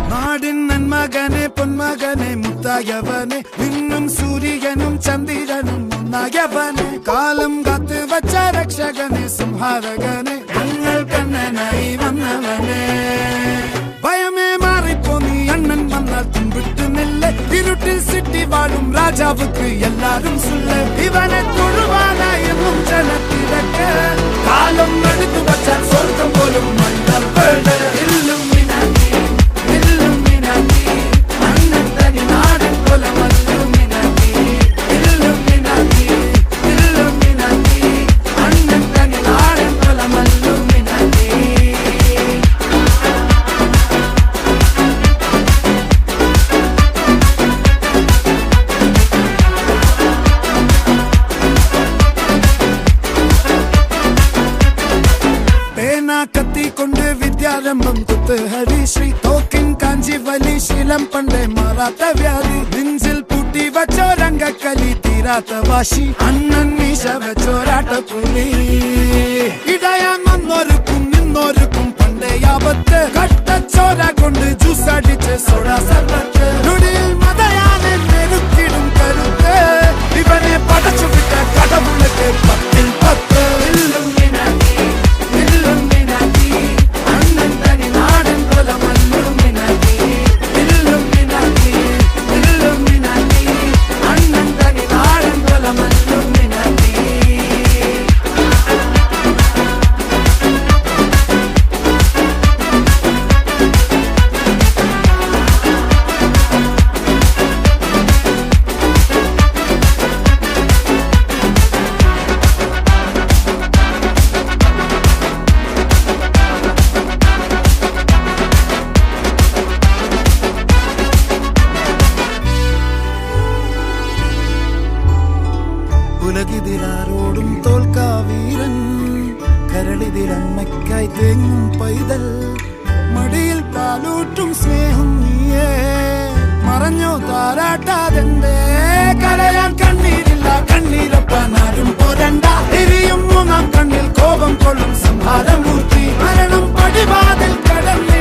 നാടിൻ നന്മകനെ പൊന്മകനെ മുത്തായവനെ നിന്നും സൂര്യനും ചന്ദ്രനും ഒന്നായവനെ കാലം കാത്ത് വച്ച രക്ഷകനെ സംഹാരകനെ ഞങ്ങൾ കണ്ണനായി വന്നവനെ ഭയമേ മാറിപ്പോ നീ അണ്ണൻ വന്നാൽ തുമ്പിട്ടുന്നില്ല ഇരുട്ടിൽ സിറ്റി വാഴും രാജാവുക്ക് എല്ലാരും സുല്ല ഇവനെ തൊഴുവാനായി എന്നും ജനത്തിരക്ക് കാലം എടുത്തു വച്ചാൽ സ്വർഗം പോലും മണ്ണപ്പേട് കത്തിക്കൊണ്ട് വിദ്യാരംഭം കുത്ത് ഹരിശ്രീ തോക്കിൻ കാഞ്ചി വലി ശീലം പണ്ടേ മാറാത്ത വ്യാധി നെഞ്ചിൽ പൂട്ടി വച്ചോരംഗക്കലി തീരാത്ത വാശി അണ്ണൻ മീശ വെച്ചോരാട്ട പുലി ഇടയാൻ വന്നോർക്കും നിന്നോർക്കും പണ്ടേ ആപത്ത് കട്ടച്ചോര കൊണ്ട് ജ്യൂസ് അടിച്ച് സോഡ സർബത്ത് നൊടിയിൽ മതയാനെ മെരുക്കിടും കരുത്ത് ഇവനെ പടച്ചു വിട്ട കടവുളക്ക് 10-10 ഉലകിതിരാരോടും തോൽക്കാവീരൻ കരളിതിരമ്മയ്ക്കായി തേങ്ങും പൈതൽ മടിയിൽ പാലൂട്ടും സ്നേഹം നീയേ മറഞ്ഞോ താരാട്ടാതെന്തേ കരയാൻ കണ്ണീരില്ല കണ്ണീരൊപ്പാൻ ആരും പോരണ്ട എരിയും മൂന്നാം കണ്ണിൽ കോപം കൊള്ളും സംഹാരമൂർത്തി മരണം പടിവാതിൽ കടന്നേ